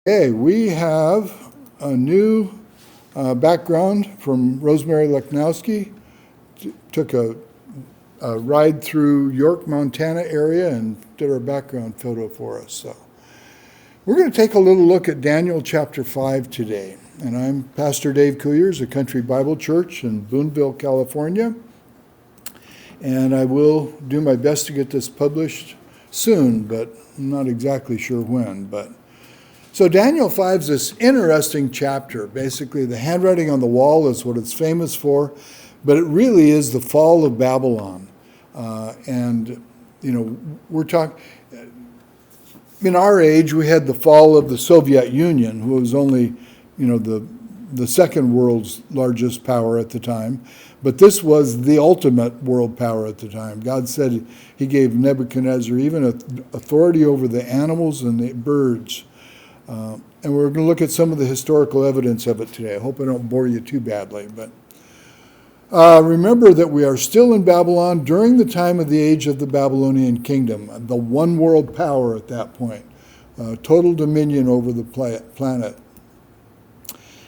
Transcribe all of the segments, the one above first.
Okay, we have a new background from Rosemary Leknowski. Took a ride through York, Montana area and did our background photo for us. So we're going to take a little look at Daniel chapter 5 today. And I'm Pastor Dave Kuyers, a Country Bible Church in Boonville, California. And I will do my best to get this published soon, but I'm not exactly sure when. So Daniel 5 is this interesting chapter. Basically, the handwriting on the wall is what it's famous for, but it really is the fall of Babylon. We're talking, in our age, we had the fall of the Soviet Union, who was only, the second world's largest power at the time. But this was the ultimate world power at the time. God said he gave Nebuchadnezzar even authority over the animals and the birds. And we're going to look at some of the historical evidence of it today. I hope I don't bore you too badly. But remember that we are still in Babylon during the time of the age of the Babylonian kingdom, the one world power at that point, total dominion over the planet.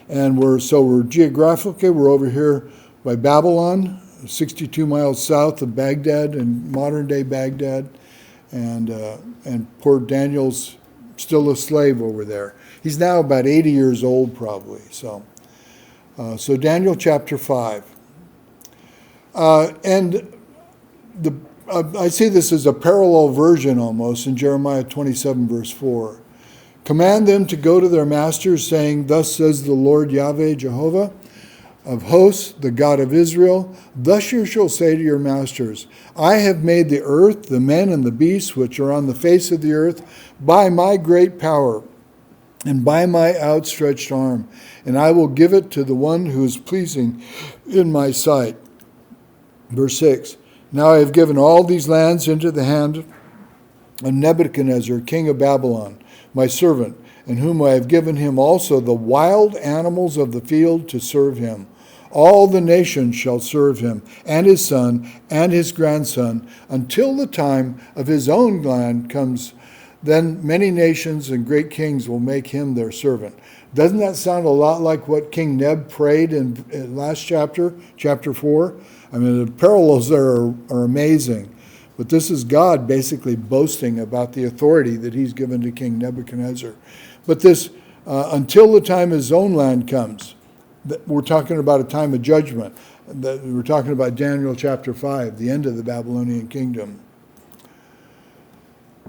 And we're geographically, we're over here by Babylon, 62 miles south of Baghdad, in modern-day Baghdad, and poor Daniel's still a slave over there. He's now about 80 years old, probably. So Daniel chapter 5. I see this as a parallel version almost in Jeremiah 27, verse 4. Command them to go to their masters, saying, Thus says the Lord Yahweh Jehovah of hosts, the God of Israel, thus you shall say to your masters, I have made the earth, the men and the beasts which are on the face of the earth, by my great power and by my outstretched arm, and I will give it to the one who is pleasing in my sight. Verse 6, Now I have given all these lands into the hand of Nebuchadnezzar, king of Babylon, my servant, and whom I have given him also the wild animals of the field to serve him. All the nations shall serve him, and his son, and his grandson, until the time of his own land comes. Then many nations and great kings will make him their servant. Doesn't that sound a lot like what King Neb prayed in last chapter, chapter 4? I mean, the parallels there are amazing. But this is God basically boasting about the authority that he's given to King Nebuchadnezzar. But this, until the time his own land comes, we're talking about a time of judgment. We're talking about Daniel chapter 5, the end of the Babylonian kingdom.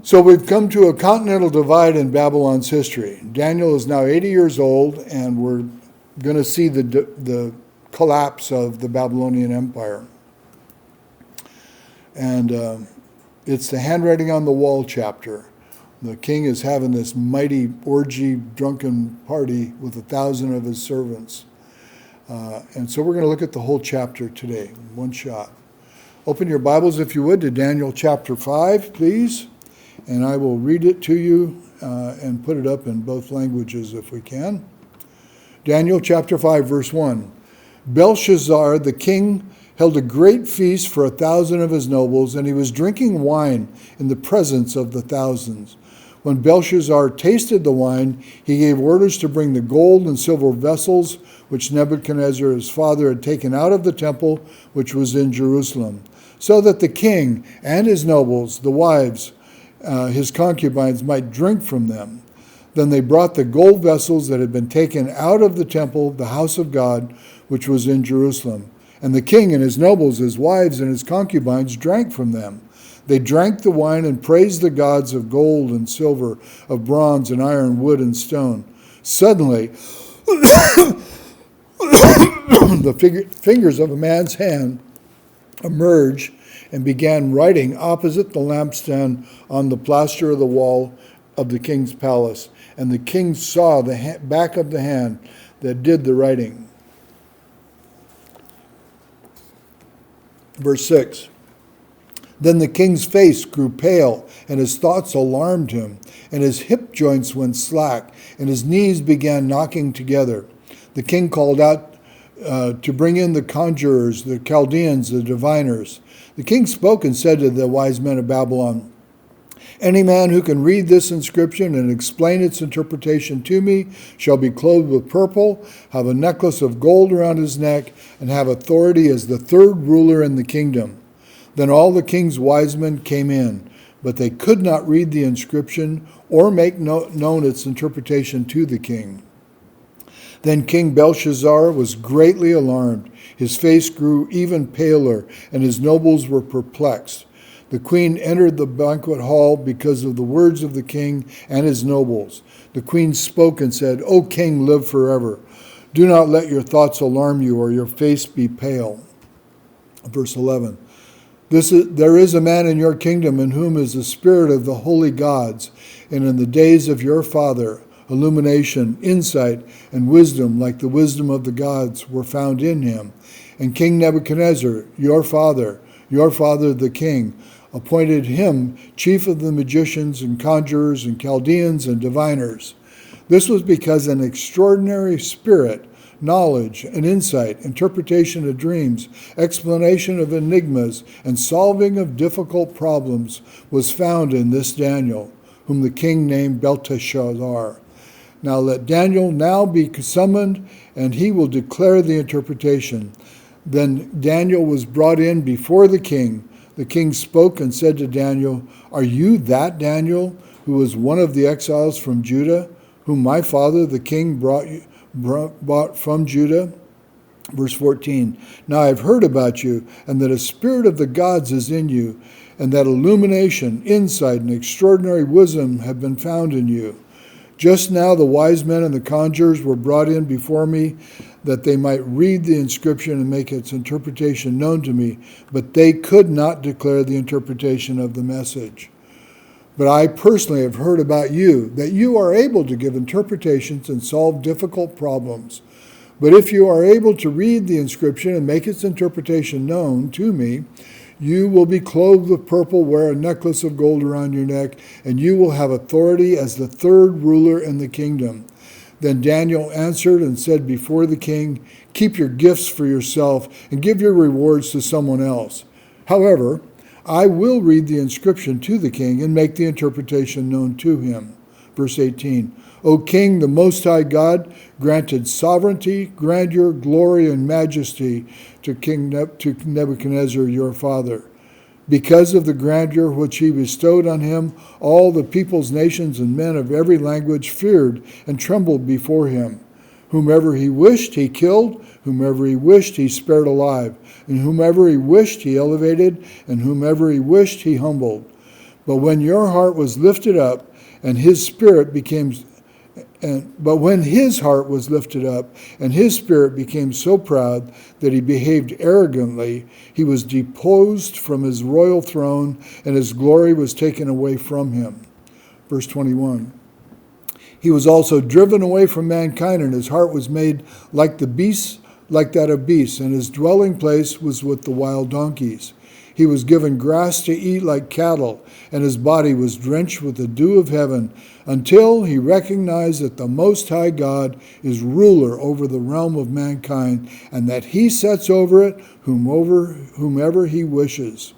So we've come to a continental divide in Babylon's history. Daniel is now 80 years old, and we're going to see the collapse of the Babylonian Empire. And it's the handwriting on the wall chapter. The king is having this mighty orgy, drunken party with 1,000 of his servants. And so we're going to look at the whole chapter today, in one shot. Open your Bibles, if you would, to Daniel chapter 5, please. And I will read it to you and put it up in both languages if we can. Daniel chapter 5, verse 1. Belshazar, the king, held a great feast for 1,000 of his nobles, and he was drinking wine in the presence of the thousands. When Belshazar tasted the wine, he gave orders to bring the gold and silver vessels which Nebuchadnezzar his father had taken out of the temple which was in Jerusalem, so that the king and his nobles, the wives, his concubines, might drink from them. Then they brought the gold vessels that had been taken out of the temple, the house of God, which was in Jerusalem. And the king and his nobles, his wives, and his concubines drank from them. They drank the wine and praised the gods of gold and silver, of bronze and iron, wood and stone. Suddenly, the fingers of a man's hand emerged and began writing opposite the lampstand on the plaster of the wall of the king's palace. And the king saw the back of the hand that did the writing. Verse 6. Then the king's face grew pale, and his thoughts alarmed him, and his hip joints went slack, and his knees began knocking together. The king called out to bring in the conjurers, the Chaldeans, the diviners. The king spoke and said to the wise men of Babylon, Any man who can read this inscription and explain its interpretation to me shall be clothed with purple, have a necklace of gold around his neck, and have authority as the third ruler in the kingdom. Then all the king's wise men came in, but they could not read the inscription or make known its interpretation to the king. Then King Belshazar was greatly alarmed. His face grew even paler, and his nobles were perplexed. The queen entered the banquet hall because of the words of the king and his nobles. The queen spoke and said, "O king, live forever. Do not let your thoughts alarm you, or your face be pale." Verse 11. There is a man in your kingdom in whom is the spirit of the holy gods, and in the days of your father, illumination, insight, and wisdom, like the wisdom of the gods, were found in him. And King Nebuchadnezzar, your father the king, appointed him chief of the magicians and conjurers and Chaldeans and diviners. This was because an extraordinary spirit, knowledge and insight, interpretation of dreams, explanation of enigmas, and solving of difficult problems was found in this Daniel, whom the king named Belshazar. Now let Daniel now be summoned, and he will declare the interpretation. Then Daniel was brought in before the king. The king spoke and said to Daniel, "Are you that Daniel, who was one of the exiles from Judah, whom my father the king brought from Judah?" Verse 14, "Now I have heard about you, and that a spirit of the gods is in you, and that illumination, insight, and extraordinary wisdom have been found in you. Just now the wise men and the conjurers were brought in before me, that they might read the inscription and make its interpretation known to me, but they could not declare the interpretation of the message. But I personally have heard about you, that you are able to give interpretations and solve difficult problems. But if you are able to read the inscription and make its interpretation known to me, you will be clothed with purple, wear a necklace of gold around your neck, and you will have authority as the third ruler in the kingdom." Then Daniel answered and said before the king, "Keep your gifts for yourself and give your rewards to someone else. However, I will read the inscription to the king and make the interpretation known to him." Verse 18, "O king, the Most High God granted sovereignty, grandeur, glory, and majesty to to Nebuchadnezzar your father. Because of the grandeur which he bestowed on him, all the peoples, nations, and men of every language feared and trembled before him. Whomever he wished, he killed. Whomever he wished, he spared alive. And whomever he wished, he elevated. And whomever he wished, he humbled. But when your heart was lifted up, and his spirit became But when his heart was lifted up, and his spirit became so proud that he behaved arrogantly, he was deposed from his royal throne, and his glory was taken away from him." Verse 21. "He was also driven away from mankind, and his heart was made like that of beasts, and his dwelling place was with the wild donkeys. He was given grass to eat like cattle, and his body was drenched with the dew of heaven, until he recognized that the Most High God is ruler over the realm of mankind, and that he sets over it whomever he wishes."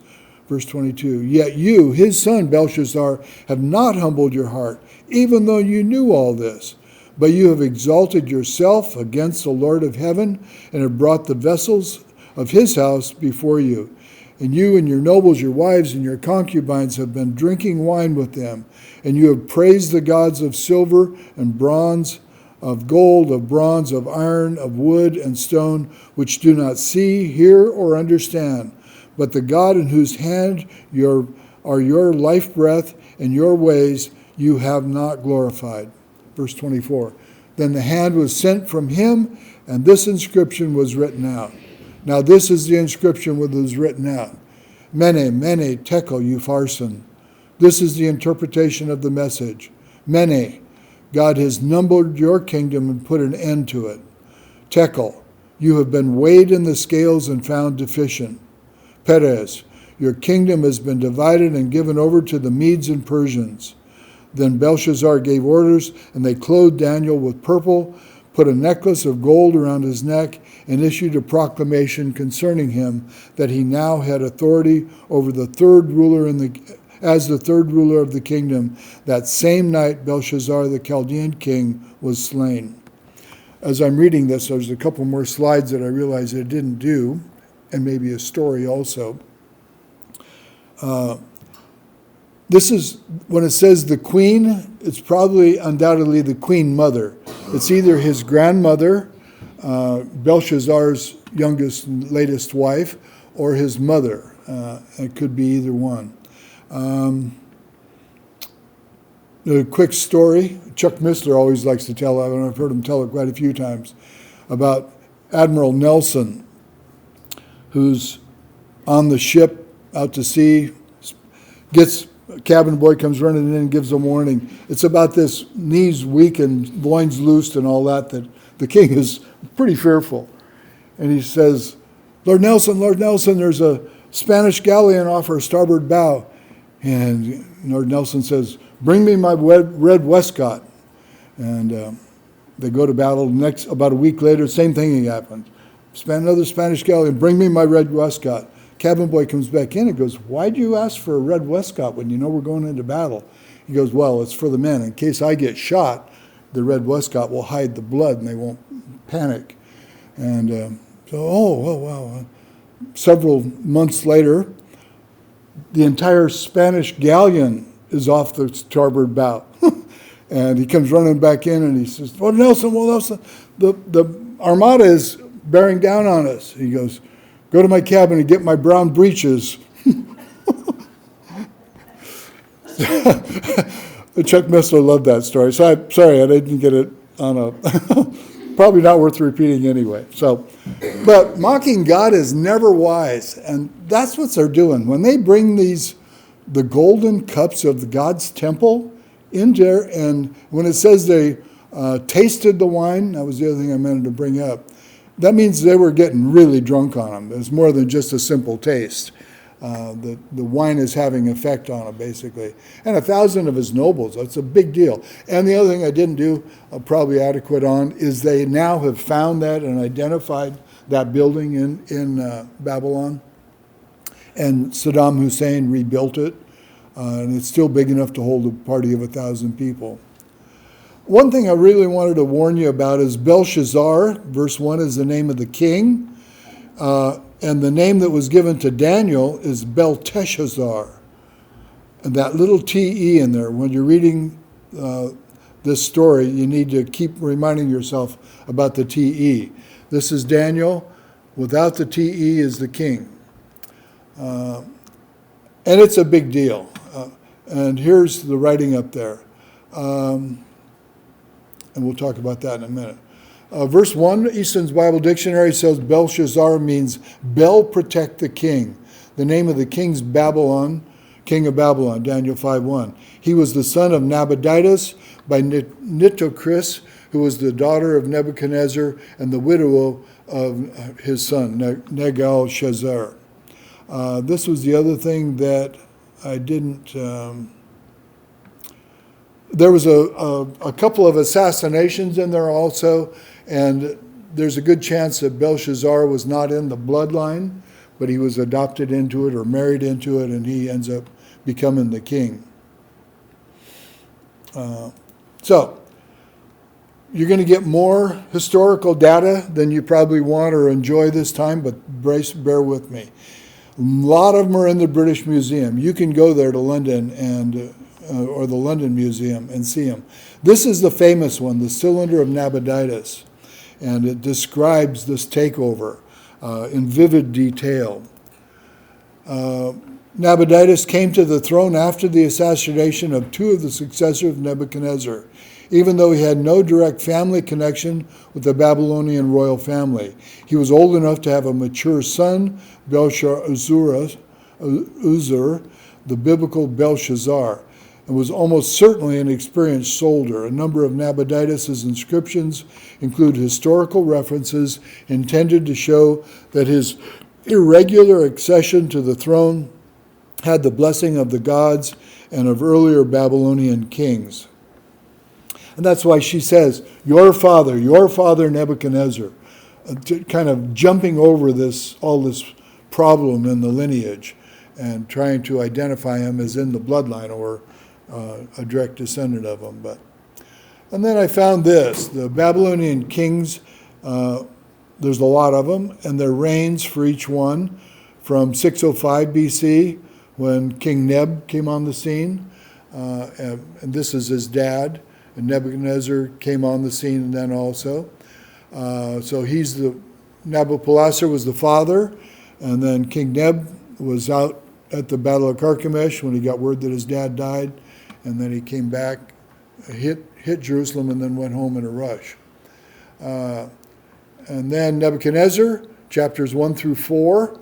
Verse 22, "Yet you, his son Belshazar, have not humbled your heart, even though you knew all this. But you have exalted yourself against the Lord of heaven, and have brought the vessels of his house before you. And you and your nobles, your wives, and your concubines have been drinking wine with them. And you have praised the gods of silver and bronze, of gold, of bronze, of iron, of wood and stone, which do not see, hear, or understand. But the God in whose hand are your life breath and your ways you have not glorified." Verse 24, "Then the hand was sent from him, and this inscription was written out." Now this is the inscription that was written out. "MENE, MENE, TEKEL, PARSIN." This is the interpretation of the message. MENE, God has numbered your kingdom and put an end to it. TEKEL, you have been weighed in the scales and found deficient. PERES, your kingdom has been divided and given over to the Medes and Persians. Then Belshazar gave orders, and they clothed Daniel with purple, put a necklace of gold around his neck, and issued a proclamation concerning him, that he now had authority over the third ruler as the third ruler of the kingdom. That same night, Belshazar, the Chaldean king, was slain. As I'm reading this, there's a couple more slides that I realized I didn't do, and maybe a story also. This is, when it says the queen, it's probably undoubtedly the queen mother. It's either his grandmother, Belshazzar's youngest and latest wife, or his mother. It could be either one. A quick story, Chuck Missler always likes to tell, and I've heard him tell it quite a few times, about Admiral Nelson, who's on the ship out to sea, a cabin boy comes running in and gives a warning. It's about this knees weak and loins loosed and all that the king is pretty fearful. And he says, Lord Nelson, there's a Spanish galleon off our starboard bow. And Lord Nelson says, bring me my red waistcoat. And they go to battle. About a week later, same thing happened. Another Spanish galleon, bring me my red waistcoat. Cabin boy comes back in and goes, why'd you ask for a red waistcoat when you know we're going into battle? He goes, well, it's for the men. In case I get shot, the red waistcoat will hide the blood and they won't panic. And several months later, the entire Spanish galleon is off the starboard bow. And he comes running back in and he says, well, Nelson, the armada is bearing down on us. He goes, go to my cabin and get my brown breeches. Chuck Missler loved that story. So I'm sorry I didn't get it on a... Probably not worth repeating anyway. But mocking God is never wise. And that's what they're doing. When they bring the golden cups of God's temple in there, and when it says they tasted the wine, that was the other thing I meant to bring up, that means they were getting really drunk on them. It's more than just a simple taste. The wine is having effect on them, basically. And 1,000 of his nobles, that's a big deal. And the other thing I didn't do, probably adequate on, is they now have found that and identified that building in Babylon. And Saddam Hussein rebuilt it. And it's still big enough to hold a party of 1,000 people. One thing I really wanted to warn you about is Belshazzar, verse 1 is the name of the king. And the name that was given to Daniel is Belteshazzar. And that little T-E in there, when you're reading this story, you need to keep reminding yourself about the T-E. This is Daniel. Without the T-E is the king. And it's a big deal. And here's the writing up there. And we'll talk about that in a minute. Verse 1, Easton's Bible Dictionary says Belshazzar means Bel protect the king. The name of the king's Babylon, king of Babylon, Daniel 5:1. He was the son of Nabonidus by Nitocris, who was the daughter of Nebuchadnezzar and the widow of his son, Negal-Shazar. This was the other thing that I didn't... there was a couple of assassinations in there also, and there's a good chance that Belshazzar was not in the bloodline, but he was adopted into it or married into it, and he ends up becoming the king. So, you're going to get more historical data than you probably want or enjoy this time, but bear with me. A lot of them are in the British Museum. You can go there to London or the London Museum and see them. This is the famous one, the Cylinder of Nabonidus, and it describes this takeover in vivid detail. Nabonidus came to the throne after the assassination of two of the successors of Nebuchadnezzar, even though he had no direct family connection with the Babylonian royal family. He was old enough to have a mature son, Belshazzar, the biblical Belshazar, and was almost certainly an experienced soldier. A number of Nabonidus' inscriptions include historical references intended to show that his irregular accession to the throne had the blessing of the gods and of earlier Babylonian kings. And that's why she says, your father Nebuchadnezzar, kind of jumping over all this problem in the lineage. and trying to identify him as in the bloodline or a direct descendant of him. And then I found this, the Babylonian kings, there's a lot of them, and their reigns for each one from 605 BC, when King Neb came on the scene, and this is his dad, and Nebuchadnezzar came on the scene then also. So Nabopolassar was the father, and then King Neb was out at the Battle of Carchemish when he got word that his dad died, and then he came back, hit Jerusalem, and then went home in a rush. And then Nebuchadnezzar, chapters 1 through 4,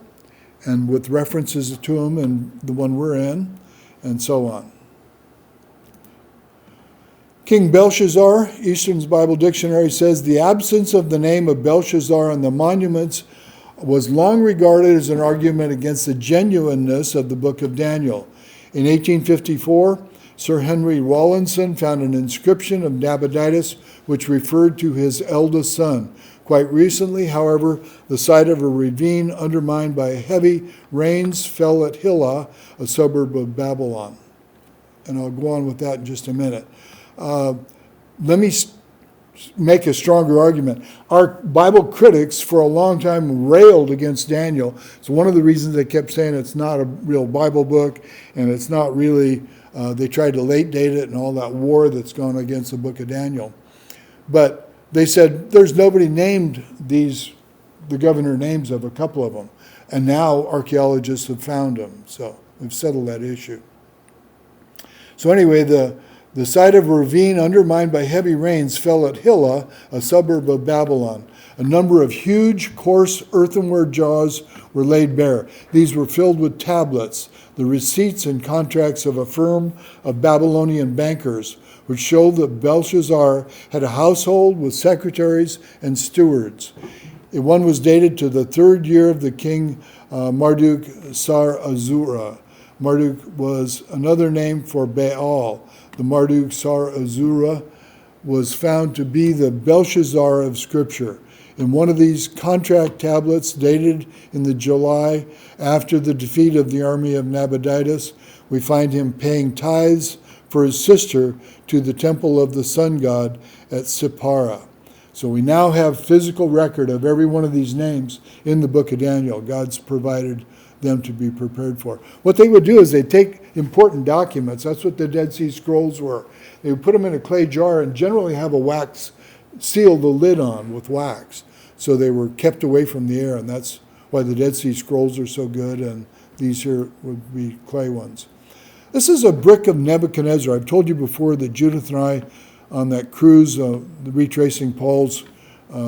and with references to him and the one we're in, and so on. King Belshazar, Eastern's Bible Dictionary says, the absence of the name of Belshazar on the monuments was long regarded as an argument against the genuineness of the book of Daniel. In 1854, Sir Henry Rawlinson found an inscription of Nabonidus which referred to his eldest son. Quite recently, however, the site of a ravine undermined by heavy rains fell at Hilla, a suburb of Babylon. And I'll go on with that in just a minute. Let me make a stronger argument. Our Bible critics for a long time railed against Daniel. It's one of the reasons they kept saying it's not a real Bible book, and it's not really, they tried to late date it and all that war that's gone against the book of Daniel. But they said there's nobody named the governor names of a couple of them. And now archaeologists have found them. So we've settled that issue. So anyway, the site of a ravine undermined by heavy rains fell at Hilla, a suburb of Babylon. A number of huge, coarse earthenware jars were laid bare. These were filled with tablets, the receipts and contracts of a firm of Babylonian bankers, which showed that Belshazar had a household with secretaries and stewards. One was dated to the 3rd year of the king Marduk Sar Azura. Marduk was another name for Baal. The Marduk Sar Azura was found to be the Belshazzar of Scripture. In one of these contract tablets dated in the July after the defeat of the army of Nabonidus, we find him paying tithes for his sister to the temple of the sun god at Sippara. So we now have physical record of every one of these names in the book of Daniel. God's provided them to be prepared for. What they would do is they'd take important documents. That's what the Dead Sea Scrolls were. They would put them in a clay jar and generally have a wax, seal the lid on with wax. So they were kept away from the air, and that's why the Dead Sea Scrolls are so good, and these here would be clay ones. This is a brick of Nebuchadnezzar. I've told you before that Judith and I, on that cruise, retracing Paul's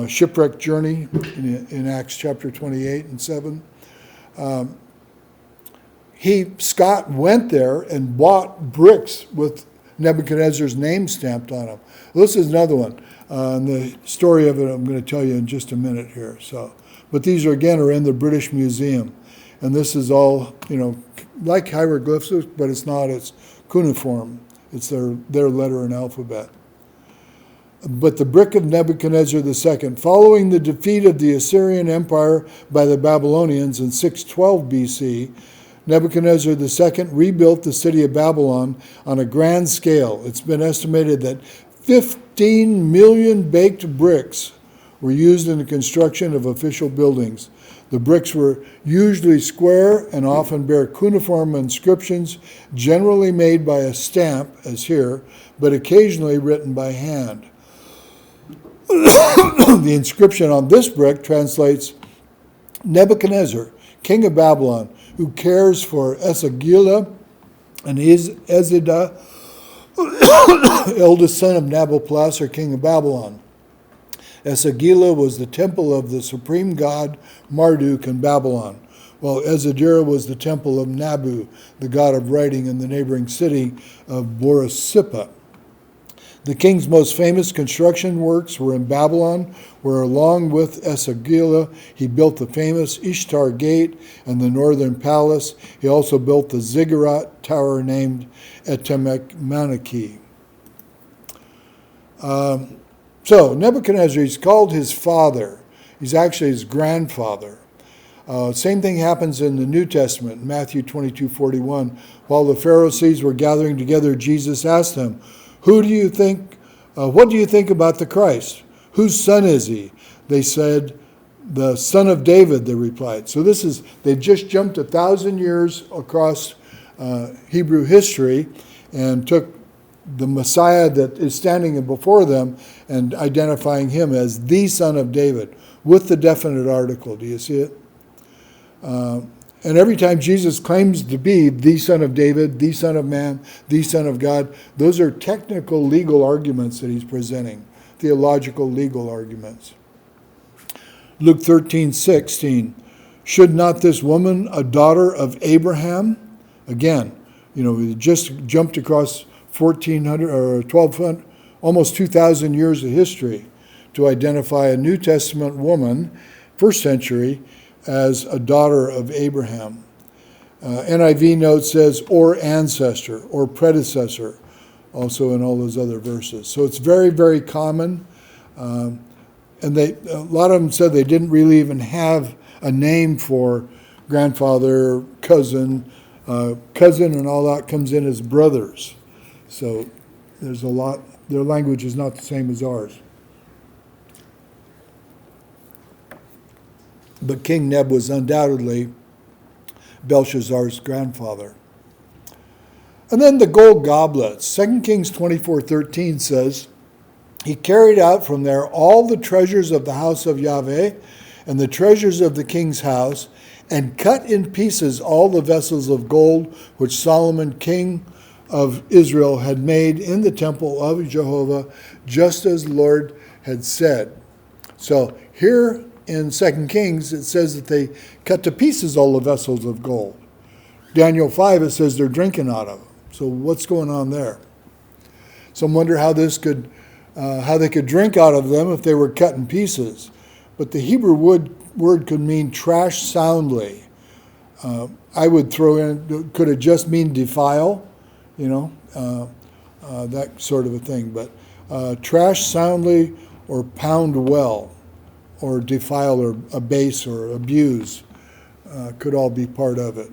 shipwreck journey in Acts chapter 28 and 7, Scott went there and bought bricks with Nebuchadnezzar's name stamped on them. This is another one. And the story of it I'm going to tell you in just a minute here. But these are in the British Museum. And this is all, like hieroglyphics, but it's not. It's cuneiform. It's their letter and alphabet. But the brick of Nebuchadnezzar II, following the defeat of the Assyrian Empire by the Babylonians in 612 BC, Nebuchadnezzar II rebuilt the city of Babylon on a grand scale. It's been estimated that 15 million baked bricks were used in the construction of official buildings. The bricks were usually square and often bear cuneiform inscriptions, generally made by a stamp, as here, but occasionally written by hand. The inscription on this brick translates, Nebuchadnezzar, king of Babylon, who cares for Esagila and Ezida, eldest son of Nabopolassar, king of Babylon. Esagila was the temple of the supreme god Marduk in Babylon, while Ezidira was the temple of Nabu, the god of writing in the neighboring city of Borisippa. The king's most famous construction works were in Babylon, where along with Esagila, he built the famous Ishtar Gate and the northern palace. He also built the ziggurat tower named Etemekmanaki. So Nebuchadnezzar, he's called his father. He's actually his grandfather. Same thing happens in the New Testament, Matthew 22:41. While the Pharisees were gathering together, Jesus asked them, what do you think about the Christ? Whose son is he? They said, the son of David, they replied. So they've just jumped 1,000 years across Hebrew history and took the Messiah that is standing before them and identifying him as the son of David with the definite article. Do you see it? And every time Jesus claims to be the Son of David, the Son of Man, the Son of God, those are technical legal arguments that he's presenting, theological legal arguments. Luke 13:16, should not this woman, a daughter of Abraham? Again, we just jumped across 1,400 or 1,200, almost 2,000 years of history to identify a New Testament woman, first century, as a daughter of Abraham. NIV note says, or ancestor, or predecessor, also in all those other verses. So it's very, very common. And a lot of them said they didn't really even have a name for grandfather, cousin. Cousin and all that comes in as brothers. So there's a lot, their language is not the same as ours. But King Neb was undoubtedly Belshazar's grandfather. And then the gold goblets. 2 Kings 24:13 says, he carried out from there all the treasures of the house of Yahweh and the treasures of the king's house, and cut in pieces all the vessels of gold which Solomon, king of Israel, had made in the temple of Jehovah, just as the Lord had said. So here in 2 Kings, it says that they cut to pieces all the vessels of gold. Daniel 5, it says they're drinking out of them. So what's going on there? Some wonder how they could drink out of them if they were cut in pieces. But the Hebrew word could mean trash soundly. I would throw in, could it just mean defile? That sort of a thing. But trash soundly or pound well, or defile or abase or abuse could all be part of it.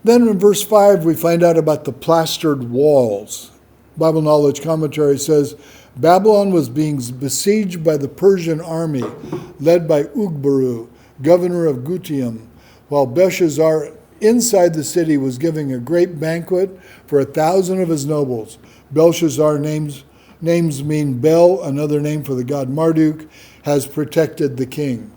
Then in verse 5 we find out about the plastered walls. Bible Knowledge Commentary says, Babylon was being besieged by the Persian army led by Ugbaru, governor of Gutium, while Belshazar inside the city was giving a great banquet for 1,000 of his nobles. Belshazar names mean Bel, another name for the god Marduk, has protected the king.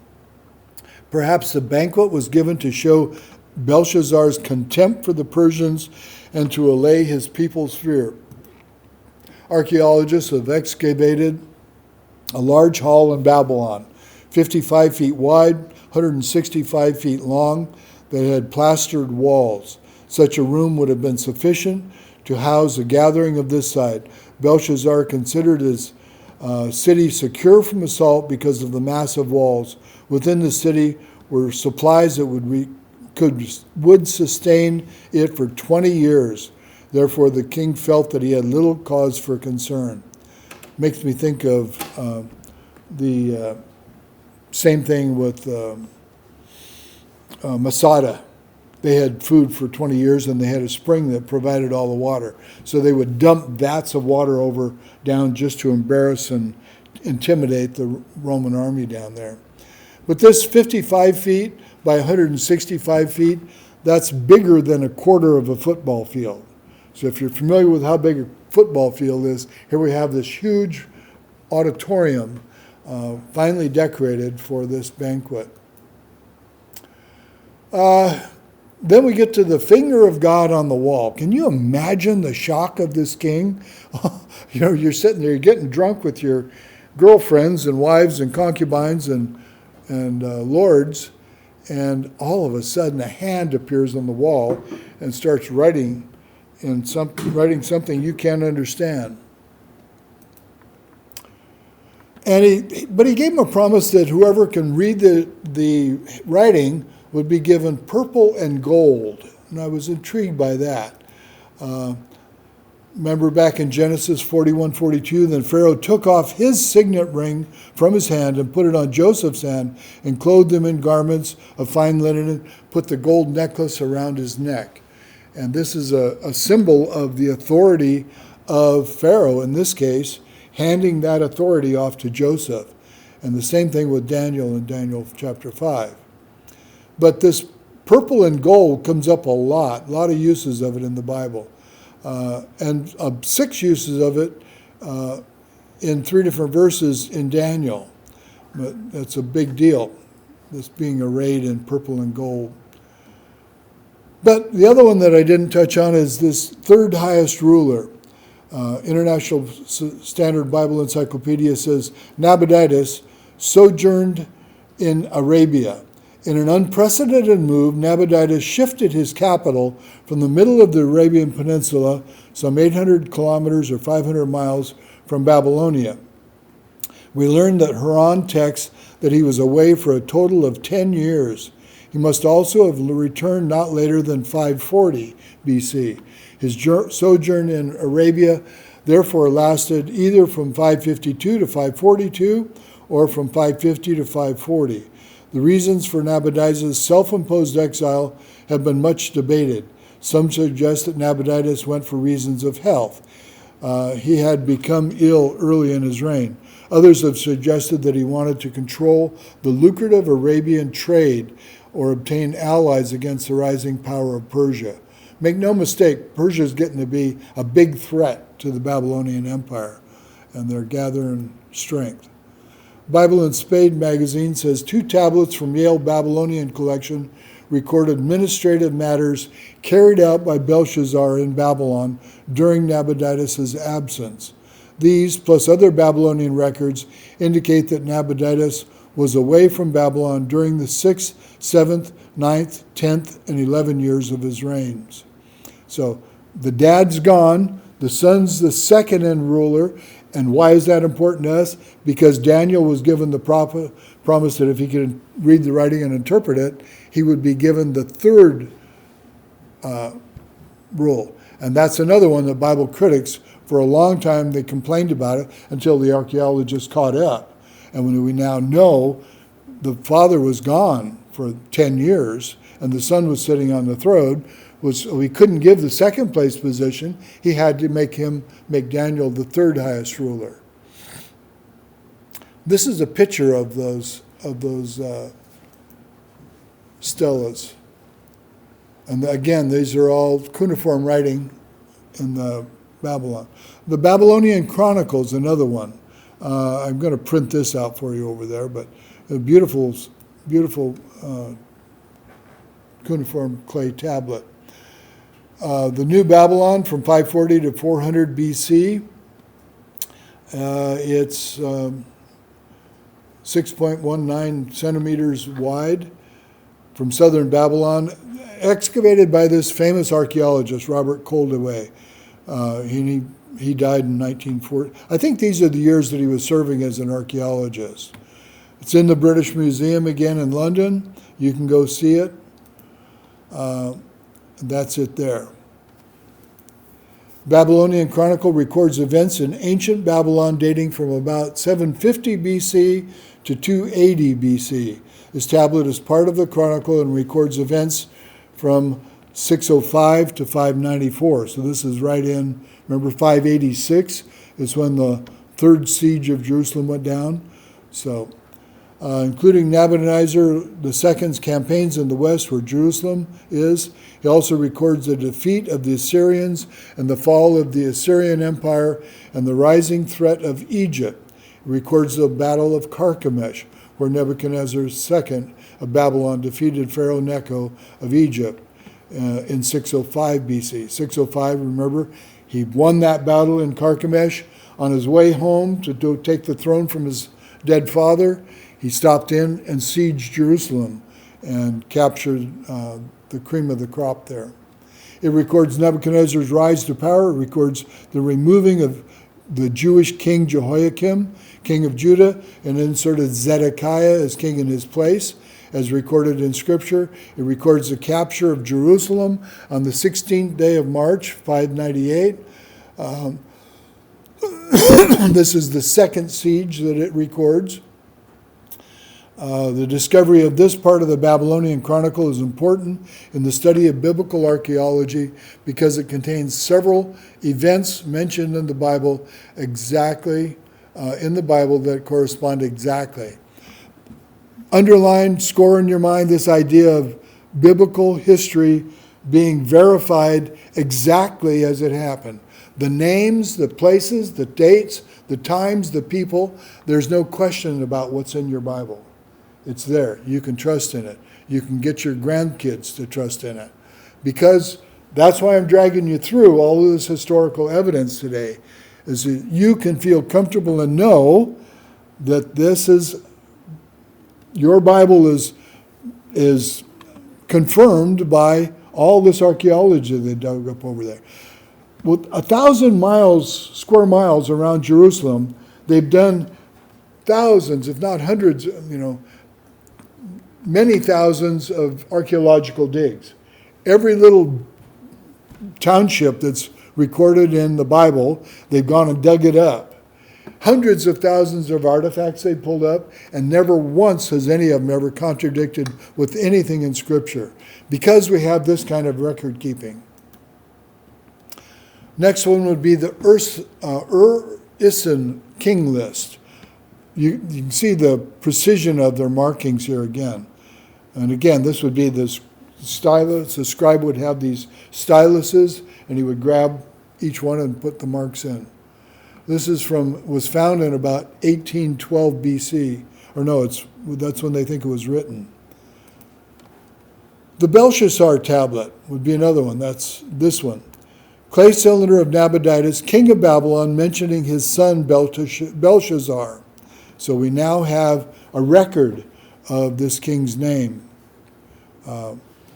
Perhaps the banquet was given to show Belshazar's contempt for the Persians and to allay his people's fear. Archaeologists have excavated a large hall in Babylon, 55 feet wide, 165 feet long, that had plastered walls. Such a room would have been sufficient to house a gathering of this size. Belshazar considered his city secure from assault because of the massive walls. Within the city were supplies that would sustain it for 20 years. Therefore, the king felt that he had little cause for concern. Makes me think of the same thing with Masada. They had food for 20 years, and they had a spring that provided all the water. So they would dump vats of water down just to embarrass and intimidate the Roman army down there. But this 55 feet by 165 feet, that's bigger than a quarter of a football field. So if you're familiar with how big a football field is, here we have this huge auditorium finely decorated for this banquet. Then we get to the finger of God on the wall. Can you imagine the shock of this king? You're sitting there, you're getting drunk with your girlfriends and wives and concubines and lords, and all of a sudden a hand appears on the wall and starts writing something you can't understand. But he gave him a promise that whoever can read the writing would be given purple and gold. And I was intrigued by that. Remember back in Genesis 41:42, then Pharaoh took off his signet ring from his hand and put it on Joseph's hand and clothed him in garments of fine linen and put the gold necklace around his neck. And this is a symbol of the authority of Pharaoh, in this case, handing that authority off to Joseph. And the same thing with Daniel in Daniel chapter 5. But this purple and gold comes up a lot of uses of it in the Bible. And 6 uses of it in 3 different verses in Daniel. But that's a big deal, this being arrayed in purple and gold. But the other one that I didn't touch on is this third highest ruler. International Standard Bible Encyclopedia says Nabonidus sojourned in Arabia. In an unprecedented move, Nabonidus shifted his capital from the middle of the Arabian Peninsula, some 800 kilometers or 500 miles from Babylonia. We learned that Haran texts that he was away for a total of 10 years. He must also have returned not later than 540 BC. His sojourn in Arabia therefore lasted either from 552 to 542 or from 550 to 540. The reasons for Nabonidus' self-imposed exile have been much debated. Some suggest that Nabonidus went for reasons of health. He had become ill early in his reign. Others have suggested that he wanted to control the lucrative Arabian trade or obtain allies against the rising power of Persia. Make no mistake, Persia is getting to be a big threat to the Babylonian Empire, and they're gathering strength. Bible and Spade magazine says 2 tablets from Yale Babylonian collection record administrative matters carried out by Belshazar in Babylon during Nabonidus' absence. These, plus other Babylonian records, indicate that Nabonidus was away from Babylon during the 6th, 7th, 9th, 10th, and 11 years of his reigns. So the dad's gone, the son's the second in ruler, and why is that important to us? Because Daniel was given the promise that if he could read the writing and interpret it, he would be given the third rule. And that's another one that Bible critics, for a long time, they complained about it until the archaeologists caught up. And when we now know the father was gone for 10 years and the son was sitting on the throne, we couldn't give the second place position. He had to make Daniel the third highest ruler. This is a picture of those stelas. And again, these are all cuneiform writing in the Babylon. The Babylonian Chronicle is another one. I'm going to print this out for you over there, but a beautiful cuneiform clay tablet. The New Babylon from 540 to 400 BC. It's 6.19 centimeters wide from southern Babylon, excavated by this famous archaeologist, Robert Koldewey. He died in 1940. I think these are the years that he was serving as an archaeologist. It's in the British Museum again in London. You can go see it. That's it there. Babylonian Chronicle records events in ancient Babylon dating from about 750 BC to 280 BC. This tablet is part of the Chronicle and records events from 605 to 594. So this is right in, remember 586 is when the third siege of Jerusalem went down. So including Nebuchadnezzar II's campaigns in the west where Jerusalem is. He also records the defeat of the Assyrians and the fall of the Assyrian Empire and the rising threat of Egypt. He records the Battle of Carchemish, where Nebuchadnezzar II of Babylon defeated Pharaoh Necho of Egypt in 605 BC. 605, remember, he won that battle in Carchemish. On his way home to take the throne from his dead father, he stopped in and sieged Jerusalem and captured the cream of the crop there. It records Nebuchadnezzar's rise to power. It records the removing of the Jewish king Jehoiakim, king of Judah, and inserted Zedekiah as king in his place, as recorded in Scripture. It records the capture of Jerusalem on the 16th day of March, 598. This is the second siege that it records. The discovery of this part of the Babylonian Chronicle is important in the study of biblical archaeology because it contains several events mentioned in the Bible exactly, that correspond exactly. Underline, score in your mind this idea of biblical history being verified exactly as it happened. The names, the places, the dates, the times, the people, there's no question about what's in your Bible. It's there. You can trust in it. You can get your grandkids to trust in it. Because that's why I'm dragging you through all of this historical evidence today, is that you can feel comfortable and know that this is, your Bible is confirmed by all this archaeology they dug up over there. With 1,000 square miles around Jerusalem, they've done thousands, if not hundreds, many thousands of archaeological digs. Every little township that's recorded in the Bible, they've gone and dug it up. Hundreds of thousands of artifacts they pulled up, and never once has any of them ever contradicted with anything in Scripture, because we have this kind of record keeping. Next one would be the Ur-Isin king list. You can see the precision of their markings here again. And again, this would be the stylus. The scribe would have these styluses, and he would grab each one and put the marks in. This was found in about 1812 BC. Or no, that's when they think it was written. The Belshazar tablet would be another one. That's this one. Clay cylinder of Nabonidus, king of Babylon, mentioning his son Belshazar. So we now have a record of this king's name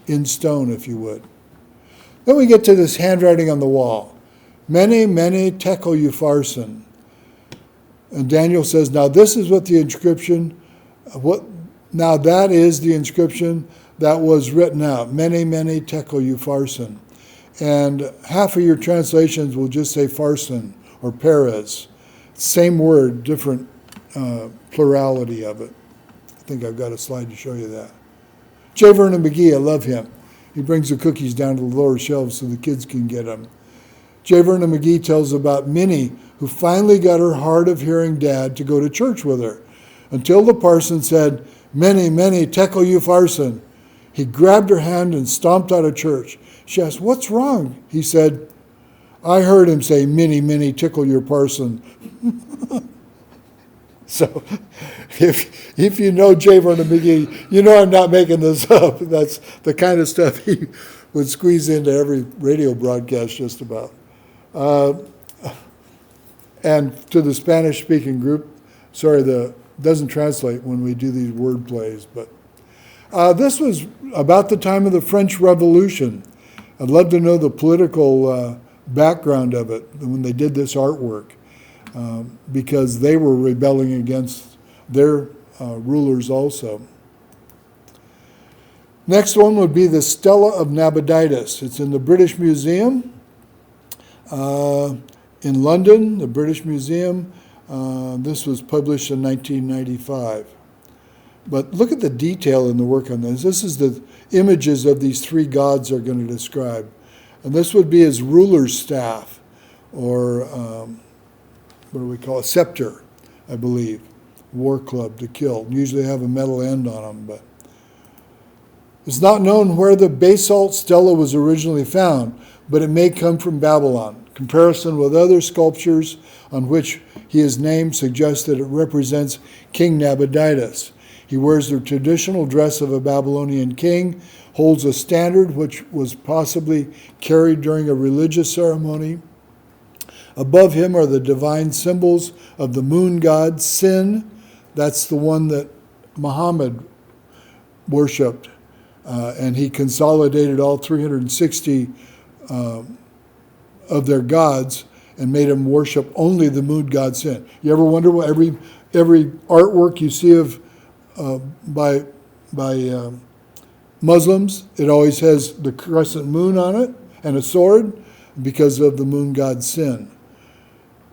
in stone, if you would. Then we get to this handwriting on the wall. MENE, MENE, TEKEL, PARSIN. And Daniel says, now this is what the inscription, now that is the inscription that was written out. MENE, MENE, TEKEL, PARSIN. And half of your translations will just say Farsin or Perez. Same word, different plurality of it. I think I've got a slide to show you that. J. Vernon McGee, I love him. He brings the cookies down to the lower shelves so the kids can get them. J. Vernon McGee tells about Minnie, who finally got her hard of hearing Dad to go to church with her, until the parson said, MENE, MENE, TEKEL, PARSIN. He grabbed her hand and stomped out of church. She asked, what's wrong? He said, I heard him say, Minnie, Minnie, tickle your parson. So if you know J. Vernon McGee, you know I'm not making this up. That's the kind of stuff he would squeeze into every radio broadcast just about. And to the Spanish-speaking group, doesn't translate when we do these word plays, but this was about the time of the French Revolution. I'd love to know the political background of it when they did this artwork, because they were rebelling against their rulers also. Next one would be the Stela of Nabonidus. It's in the British Museum in London, the British Museum. This was published in 1995. But look at the detail in the work on this. This is the images of these three gods are going to describe. And this would be his ruler's staff, or what do we call it? Scepter, I believe. War club to kill. Usually have a metal end on them, but it's not known where the basalt stela was originally found, but it may come from Babylon. Comparison with other sculptures on which he is named suggests that it represents King Nabonidus. He wears the traditional dress of a Babylonian king, holds a standard which was possibly carried during a religious ceremony. Above him are the divine symbols of the moon god Sin. That's the one that Muhammad worshipped. And he consolidated all 360 of their gods and made them worship only the moon god Sin. You ever wonder what every artwork you see of by Muslims, it always has the crescent moon on it and a sword because of the moon god Sin.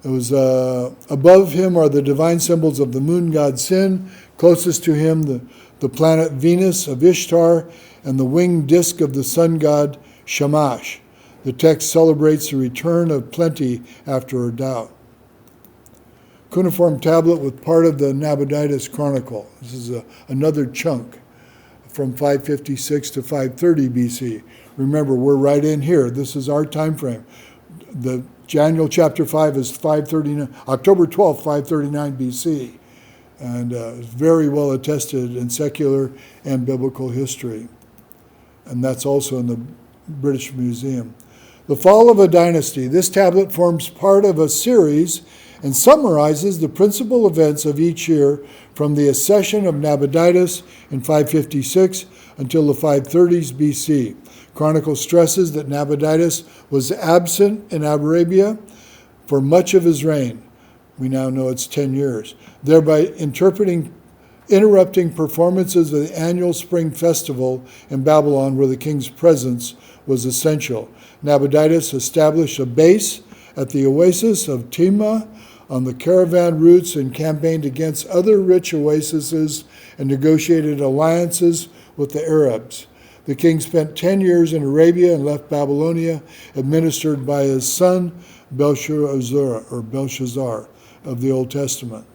It was above him are the divine symbols of the moon god Sin, closest to him the planet Venus of Ishtar, and the winged disk of the sun god Shamash. The text celebrates the return of plenty after a drought. Cuneiform tablet with part of the Nabonidus Chronicle. This is another chunk from 556 to 530 BC. Remember, we're right in here. This is our time frame. The Daniel chapter 5 is 539, October 12th, 539 BC. And it's very well attested in secular and biblical history. And that's also in the British Museum. The fall of a dynasty. This tablet forms part of a series and summarizes the principal events of each year from the accession of Nabonidus in 556 until the 530s BC. Chronicle stresses that Nabonidus was absent in Arabia for much of his reign. We now know it's 10 years, thereby interrupting performances of the annual spring festival in Babylon where the king's presence was essential. Nabonidus established a base at the oasis of Timah on the caravan routes and campaigned against other rich oases and negotiated alliances with the Arabs. The king spent 10 years in Arabia and left Babylonia, administered by his son Belshazar of the Old Testament.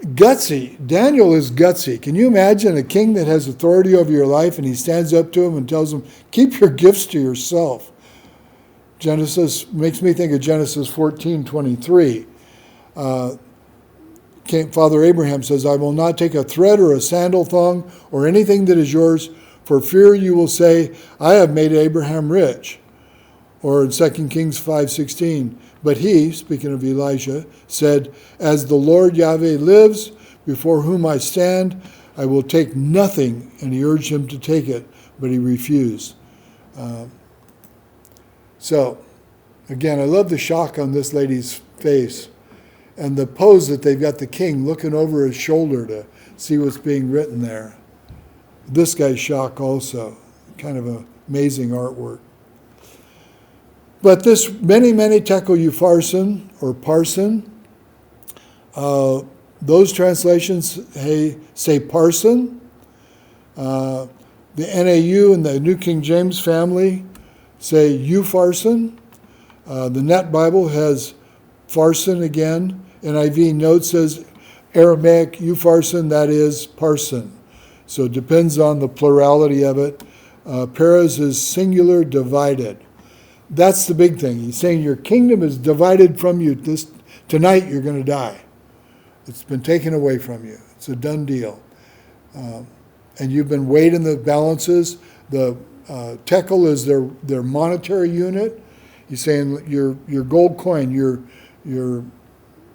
Gutsy. Daniel is gutsy. Can you imagine a king that has authority over your life and he stands up to him and tells him, keep your gifts to yourself? Genesis makes me think of Genesis 14:23. Father Abraham says, I will not take a thread or a sandal thong or anything that is yours, for fear you will say, I have made Abraham rich. Or in 2 Kings 5:16, but he, speaking of Elijah, said, as the Lord Yahweh lives, before whom I stand, I will take nothing. And he urged him to take it, but he refused. So, again, I love the shock on this lady's face and the pose that they've got the king looking over his shoulder to see what's being written there. This guy's shock also. Kind of amazing artwork. But this MENE TEKEL PARSIN or PARSIN, those translations say PARSIN. The NAU and the New King James family say Upharsin. The Net Bible has Farsin again. NIV note says Aramaic Upharsin, that is Parsin. So it depends on the plurality of it. Perez is singular, divided. That's the big thing. He's saying your kingdom is divided from you. Tonight you're going to die. It's been taken away from you. It's a done deal. And you've been weighed in the balances. The tekel is their monetary unit. He's saying your gold coin, your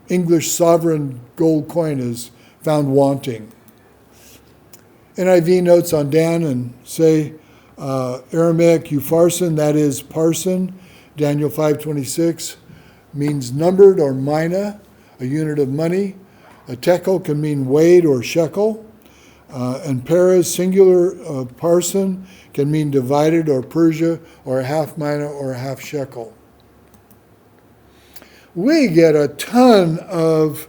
English sovereign gold coin is found wanting. NIV notes on Dan and say Aramaic Upharsin, that is Parsin. Daniel 5:26 means numbered or mina, a unit of money. A tekel can mean weighed or shekel. And Perez, singular Parsin, can mean divided or Persia or a half mina or a half shekel. We get a ton of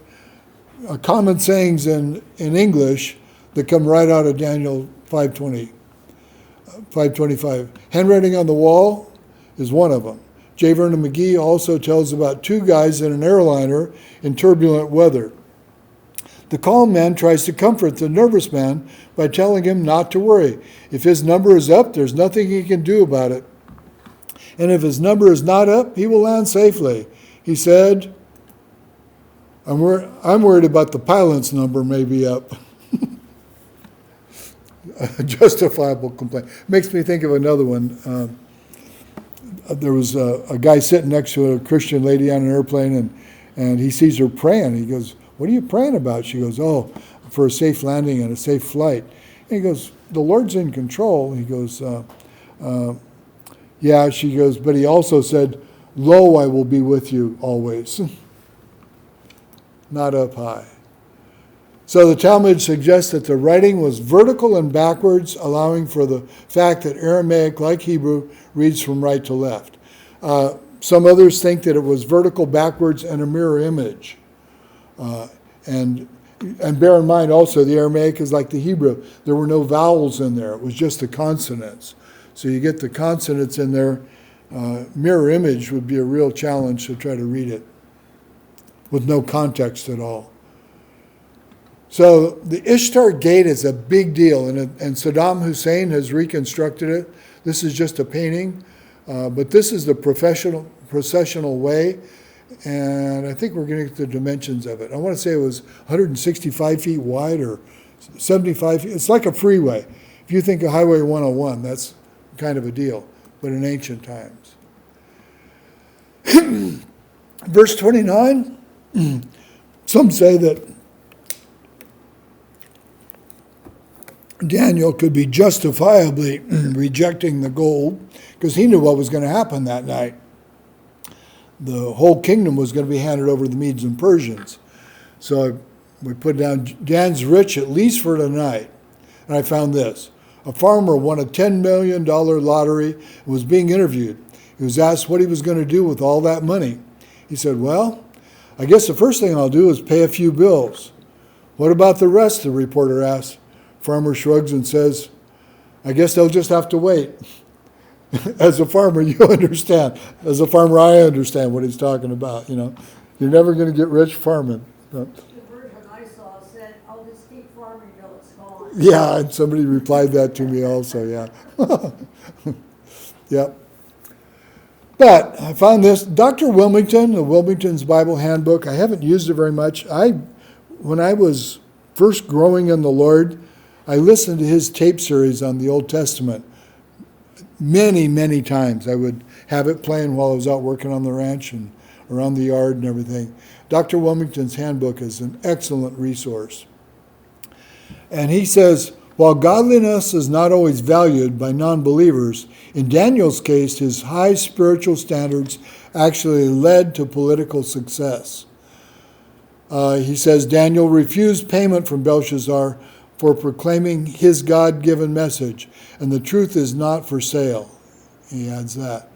common sayings in English that come right out of Daniel 5:25. Handwriting on the wall is one of them. J. Vernon McGee also tells about two guys in an airliner in turbulent weather. The calm man tries to comfort the nervous man by telling him not to worry. If his number is up, there's nothing he can do about it. And if his number is not up, he will land safely. He said, I'm worried about the pilot's number may be up. A justifiable complaint. Makes me think of another one. There was a guy sitting next to a Christian lady on an airplane, and he sees her praying. He goes, what are you praying about? She goes, oh, for a safe landing and a safe flight. And he goes, the Lord's in control. He goes, yeah. She goes, but he also said, lo, I will be with you always. Not up high. So the Talmud suggests that the writing was vertical and backwards, allowing for the fact that Aramaic, like Hebrew, reads from right to left. Some others think that it was vertical, backwards, and a mirror image. And bear in mind also, the Aramaic is like the Hebrew. There were no vowels in there. It was just the consonants. So you get the consonants in there. Mirror image would be a real challenge to try to read it with no context at all. So the Ishtar Gate is a big deal, and Saddam Hussein has reconstructed it. This is just a painting, but this is the processional way, and I think we're going to get the dimensions of it. I want to say it was 165 feet wide or 75 feet. It's like a freeway. If you think of Highway 101, that's kind of a deal, but in ancient times. Verse 29, some say that Daniel could be justifiably rejecting the gold because he knew what was going to happen that night. The whole kingdom was going to be handed over to the Medes and Persians. So we put down, Dan's rich at least for tonight. And I found this. A farmer won a $10 million lottery and was being interviewed. He was asked what he was going to do with all that money. He said, well, I guess the first thing I'll do is pay a few bills. What about the rest? The reporter asked. Farmer shrugs and says, I guess they'll just have to wait. As a farmer, you understand. As a farmer, I understand what he's talking about. You know, you're never going to get rich farming. The version I saw said, I'll just keep farming till it's gone. Yeah, and somebody replied that to me also, yeah. Yep. But I found this, Dr. Wilmington, the Wilmington's Bible Handbook, I haven't used it very much. When I was first growing in the Lord, I listened to his tape series on the Old Testament many, many times. I would have it playing while I was out working on the ranch and around the yard and everything. Dr. Wilmington's Handbook is an excellent resource. And he says, while godliness is not always valued by non-believers, in Daniel's case, his high spiritual standards actually led to political success. He says, Daniel refused payment from Belshazar for proclaiming his God-given message, and the truth is not for sale. He adds that.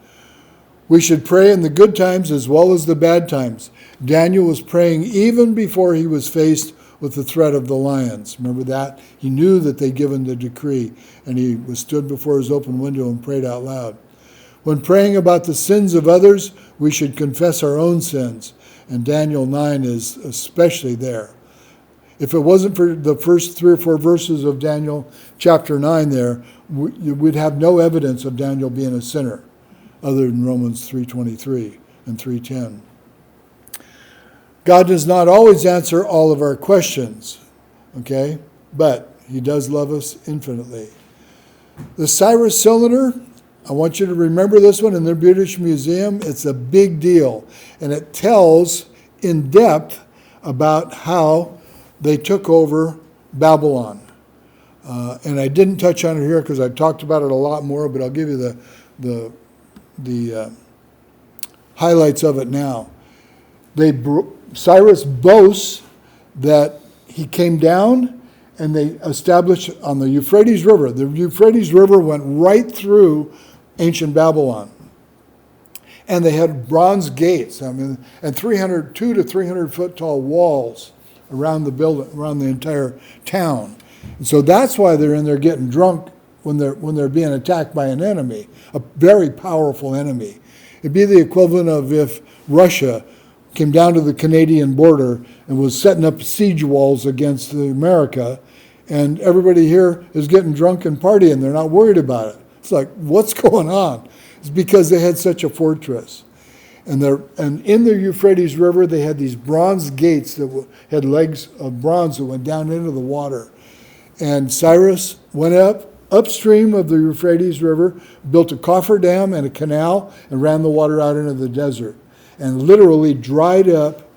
We should pray in the good times as well as the bad times. Daniel was praying even before he was faced with the threat of the lions. Remember that? He knew that they'd given the decree, and he stood before his open window and prayed out loud. When praying about the sins of others, we should confess our own sins, and Daniel 9 is especially there. If it wasn't for the first 3 or 4 verses of Daniel chapter 9 there, we'd have no evidence of Daniel being a sinner other than Romans 3:23 and 3:10. God does not always answer all of our questions, okay? But he does love us infinitely. The Cyrus cylinder, I want you to remember this one in the British Museum. It's a big deal, and it tells in depth about how they took over Babylon. And I didn't touch on it here because I talked about it a lot more, but I'll give you the highlights of it now. Cyrus boasts that he came down and they established on the Euphrates River. The Euphrates River went right through ancient Babylon. And they had bronze gates, and 200 to 300 foot tall walls around the building, around the entire town. And so that's why they're in there getting drunk when they're being attacked by an enemy, a very powerful enemy. It'd be the equivalent of if Russia came down to the Canadian border and was setting up siege walls against America, and everybody here is getting drunk and partying. They're not worried about it. It's like, what's going on? It's because they had such a fortress. And in the Euphrates River, they had these bronze gates that had legs of bronze that went down into the water. And Cyrus went upstream of the Euphrates River, built a cofferdam and a canal, and ran the water out into the desert, and literally dried up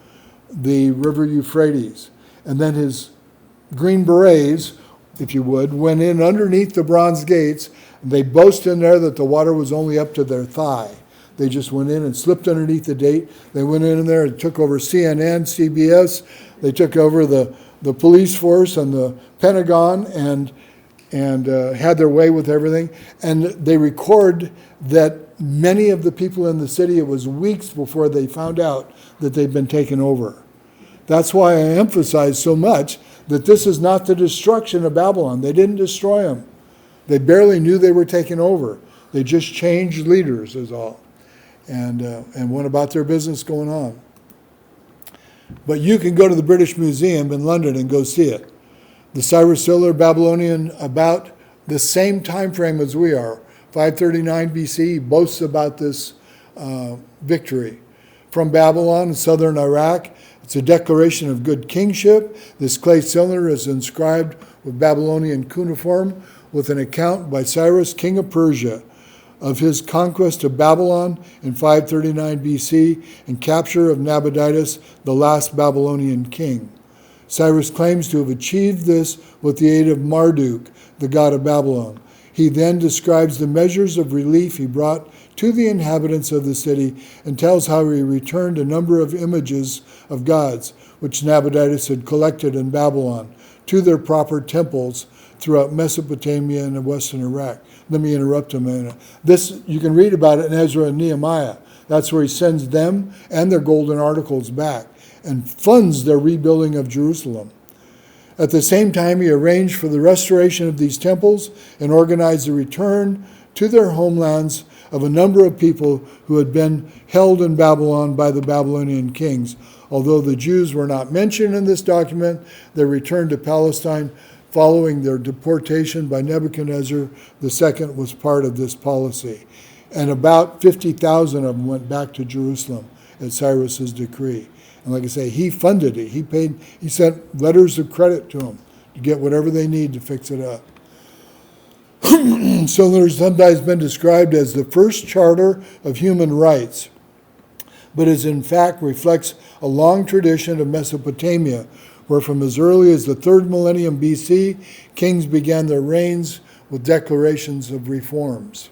the river Euphrates. And then his Green Berets, if you would, went in underneath the bronze gates, and they boast in there that the water was only up to their thigh. They just went in and slipped underneath the gate. They went in there and took over CNN, CBS. They took over the police force and the Pentagon, and and had their way with everything. And they record that many of the people in the city, it was weeks before they found out that they'd been taken over. That's why I emphasize so much that this is not the destruction of Babylon. They didn't destroy them. They barely knew they were taken over. They just changed leaders is all, and went about their business going on. But you can go to the British Museum in London and go see it. The Cyrus Babylonian, about the same time frame as we are, 539 BC, boasts about this victory. From Babylon in southern Iraq, it's a declaration of good kingship. This clay cylinder is inscribed with Babylonian cuneiform with an account by Cyrus, king of Persia, of his conquest of Babylon in 539 BC and capture of Nabonidus, the last Babylonian king. Cyrus claims to have achieved this with the aid of Marduk, the god of Babylon. He then describes the measures of relief he brought to the inhabitants of the city and tells how he returned a number of images of gods, which Nabonidus had collected in Babylon, to their proper temples throughout Mesopotamia and western Iraq. Let me interrupt a minute. This, you can read about it in Ezra and Nehemiah. That's where he sends them and their golden articles back and funds their rebuilding of Jerusalem. At the same time, he arranged for the restoration of these temples and organized the return to their homelands of a number of people who had been held in Babylon by the Babylonian kings. Although the Jews were not mentioned in this document, their return to Palestine following their deportation by Nebuchadnezzar II was part of this policy. And about 50,000 of them went back to Jerusalem at Cyrus's decree. And like I say, he funded it. He sent letters of credit to them to get whatever they need to fix it up. So there's sometimes been described as the first charter of human rights, but is in fact reflects a long tradition of Mesopotamia, where from as early as the 3rd millennium BC, kings began their reigns with declarations of reforms.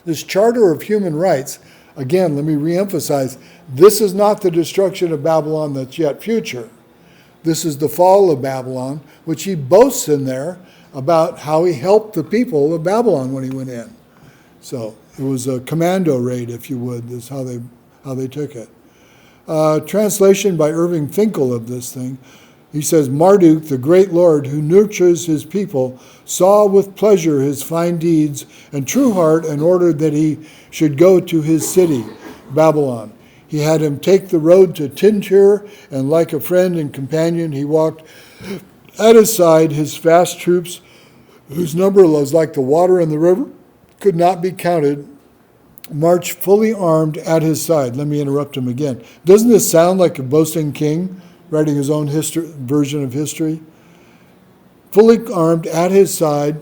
This charter of human rights, again, let me reemphasize, this is not the destruction of Babylon that's yet future. This is the fall of Babylon, which he boasts in there about how he helped the people of Babylon when he went in. So it was a commando raid, if you would, is how they took it. Translation by Irving Finkel of this thing. He says, Marduk, the great Lord who nurtures his people, saw with pleasure his fine deeds and true heart and ordered that he should go to his city, Babylon. He had him take the road to Tintir, and like a friend and companion, he walked at his side. His vast troops, whose number was like the water in the river, could not be counted, marched fully armed at his side. Let me interrupt him again. Doesn't this sound like a boasting king writing his own version of history? Fully armed at his side,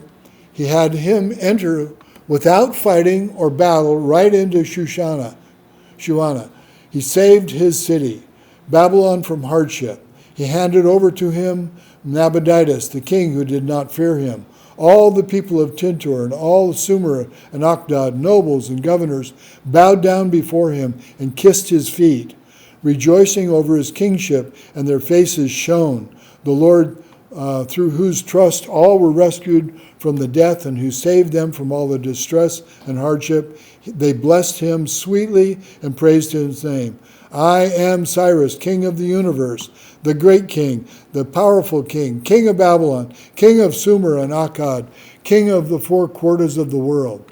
he had him enter without fighting or battle right into Shushana. He saved his city, Babylon, from hardship. He handed over to him Nabonidus, the king who did not fear him. All the people of Tintor and all Sumer and Akdad, nobles and governors, bowed down before him and kissed his feet, rejoicing over his kingship, and their faces shone. The Lord, through whose trust all were rescued from the death and who saved them from all the distress and hardship, they blessed him sweetly and praised his name. I am Cyrus, king of the universe, the great king, the powerful king, king of Babylon, king of Sumer and Akkad, king of the 4 quarters of the world.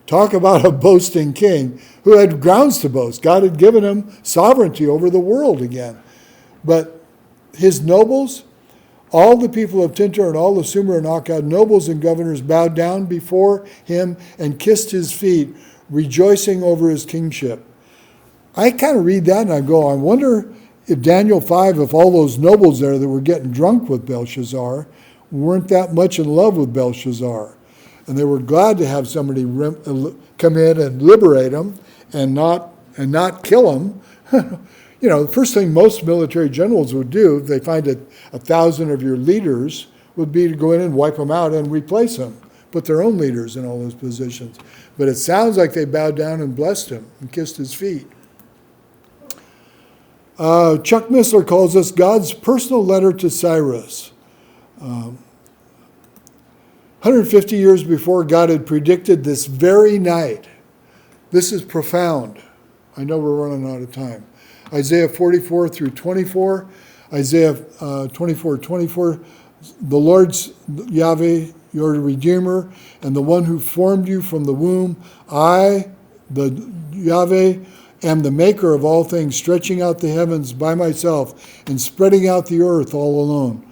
Talk about a boasting king who had grounds to boast. God had given him sovereignty over the world again. But his nobles, all the people of Tintor and all the Sumer and Akkad, nobles and governors, bowed down before him and kissed his feet, rejoicing over his kingship. I kind of read that and I go, I wonder if Daniel 5, if all those nobles there that were getting drunk with Belshazar weren't that much in love with Belshazar. And they were glad to have somebody come in and liberate them and not kill them. You know, the first thing most military generals would do if they find that 1,000 of your leaders would be to go in and wipe them out and replace them, put their own leaders in all those positions. But it sounds like they bowed down and blessed him and kissed his feet. Chuck Missler calls this God's personal letter to Cyrus. 150 years before, God had predicted this very night. This is profound. I know we're running out of time. Isaiah 44 through 24. Isaiah 24:24. The Lord's Yahweh, your Redeemer, and the one who formed you from the womb. I, the Yahweh, am the maker of all things, stretching out the heavens by myself and spreading out the earth all alone.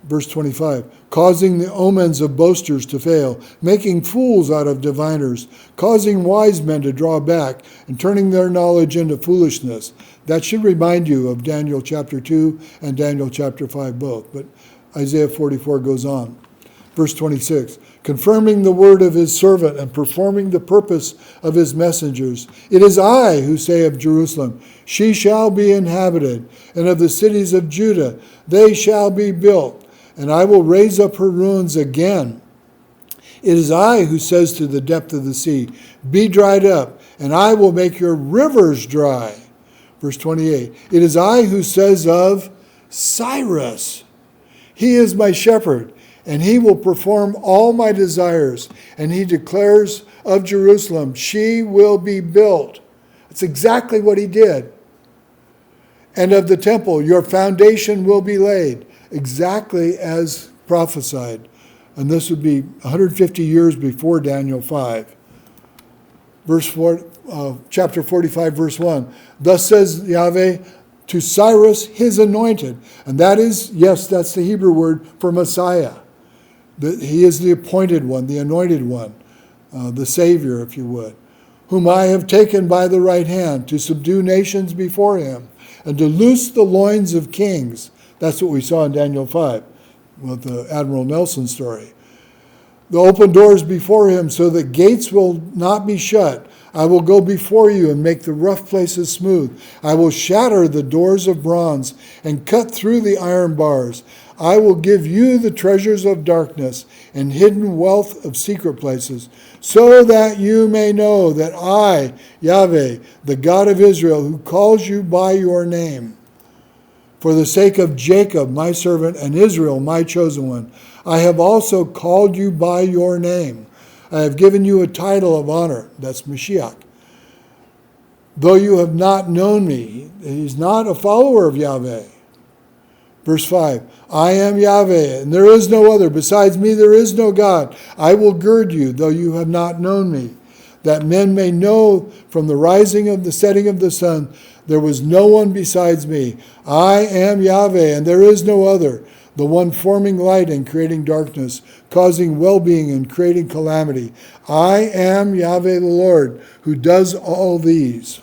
Verse 25, causing the omens of boasters to fail, making fools out of diviners, causing wise men to draw back, and turning their knowledge into foolishness. That should remind you of Daniel chapter 2 and Daniel chapter 5 both. But Isaiah 44 goes on. Verse 26, confirming the word of his servant and performing the purpose of his messengers. It is I who say of Jerusalem, she shall be inhabited, and of the cities of Judah, they shall be built, and I will raise up her ruins again. It is I who says to the depth of the sea, be dried up, and I will make your rivers dry. Verse 28, it is I who says of Cyrus, he is my shepherd, and he will perform all my desires. And he declares of Jerusalem, she will be built. That's exactly what he did. And of the temple, your foundation will be laid, exactly as prophesied. And this would be 150 years before Daniel 5. Chapter 45, verse 1. Thus says Yahweh to Cyrus, his anointed. And that is, yes, that's the Hebrew word for Messiah. He is the appointed one, the anointed one, the Savior, if you would, whom I have taken by the right hand to subdue nations before him and to loose the loins of kings. That's what we saw in Daniel 5 with the Admiral Nelson story. The open doors before him so that gates will not be shut. I will go before you and make the rough places smooth. I will shatter the doors of bronze and cut through the iron bars. I will give you the treasures of darkness and hidden wealth of secret places, so that you may know that I, Yahweh, the God of Israel, who calls you by your name, for the sake of Jacob, my servant, and Israel, my chosen one, I have also called you by your name. I have given you a title of honor. That's Mashiach. Though you have not known me, he's not a follower of Yahweh. Verse 5, I am Yahweh, and there is no other. Besides me, there is no God. I will gird you, though you have not known me, that men may know from the rising of the setting of the sun, there was no one besides me. I am Yahweh, and there is no other, the one forming light and creating darkness, causing well-being and creating calamity. I am Yahweh the Lord, who does all these.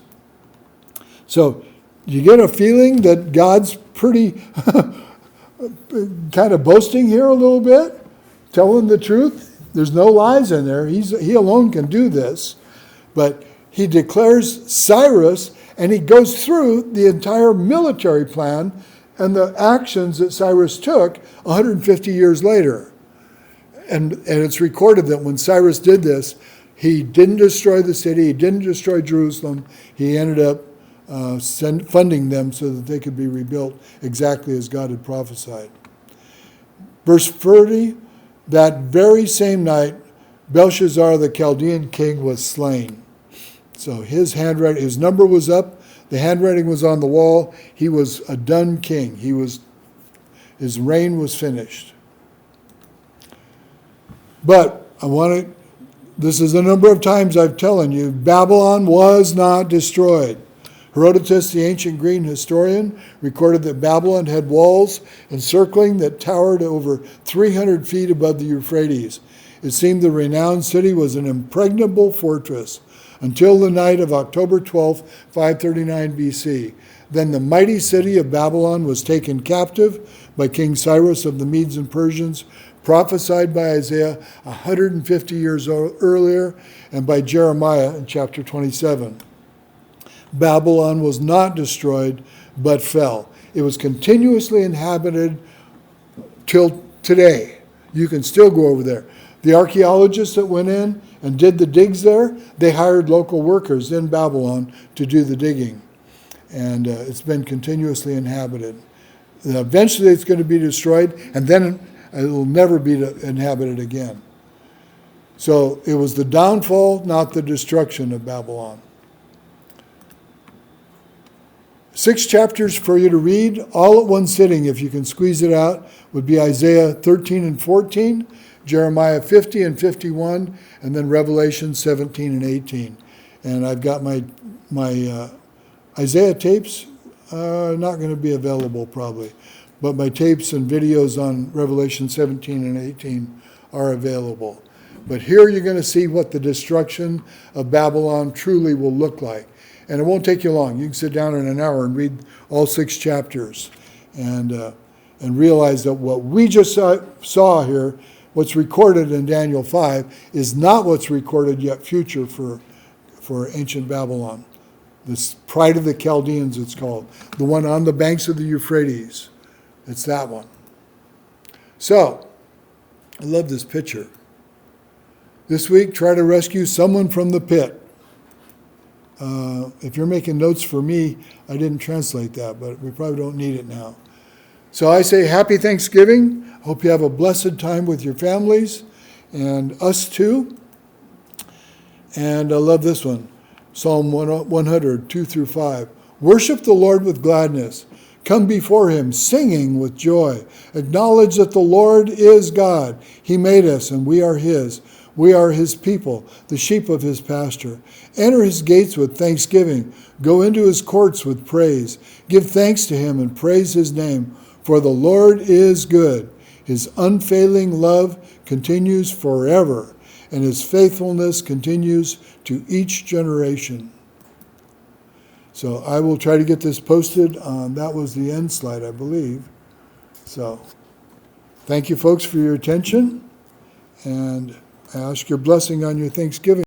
So, you get a feeling that God's pretty kind of boasting here a little bit, telling the truth. There's no lies in there. He alone can do this. But he declares Cyrus, and he goes through the entire military plan and the actions that Cyrus took 150 years later. And it's recorded that when Cyrus did this, he didn't destroy the city, he didn't destroy Jerusalem, he ended up funding them so that they could be rebuilt exactly as God had prophesied. Verse 30, that very same night, Belshazar the Chaldean king was slain. So his number was up, the handwriting was on the wall, he was a done king. His reign was finished. But this is a number of times I've telling you, Babylon was not destroyed. Herodotus, the ancient Greek historian, recorded that Babylon had walls encircling that towered over 300 feet above the Euphrates. It seemed the renowned city was an impregnable fortress until the night of October 12, 539 BC. Then the mighty city of Babylon was taken captive by King Cyrus of the Medes and Persians, prophesied by Isaiah 150 years earlier, and by Jeremiah in chapter 27. Babylon was not destroyed, but fell. It was continuously inhabited till today. You can still go over there. The archaeologists that went in and did the digs there, they hired local workers in Babylon to do the digging. And it's been continuously inhabited. And eventually it's going to be destroyed, and then it will never be inhabited again. So it was the downfall, not the destruction of Babylon. 6 chapters for you to read, all at one sitting, if you can squeeze it out, would be Isaiah 13 and 14, Jeremiah 50 and 51, and then Revelation 17 and 18. And I've got my Isaiah tapes, not going to be available probably, but my tapes and videos on Revelation 17 and 18 are available. But here you're going to see what the destruction of Babylon truly will look like. And it won't take you long. You can sit down in an hour and read all 6 chapters and realize that what we just saw here, what's recorded in Daniel 5, is not what's recorded yet future for ancient Babylon. This pride of the Chaldeans, it's called. The one on the banks of the Euphrates. It's that one. So, I love this picture. This week, try to rescue someone from the pit. If you're making notes for me, I didn't translate that, but we probably don't need it now. So I say happy Thanksgiving. Hope you have a blessed time with your families and us too. And I love this one. Psalm 100, 2 through 5. Worship the Lord with gladness. Come before him singing with joy. Acknowledge that the Lord is God. He made us and we are his. We are his people, the sheep of his pasture. Enter his gates with thanksgiving. Go into his courts with praise. Give thanks to him and praise his name. For the Lord is good. His unfailing love continues forever, and his faithfulness continues to each generation. So I will try to get this posted. That was the end slide, I believe. So thank you, folks, for your attention. And I ask your blessing on your Thanksgiving.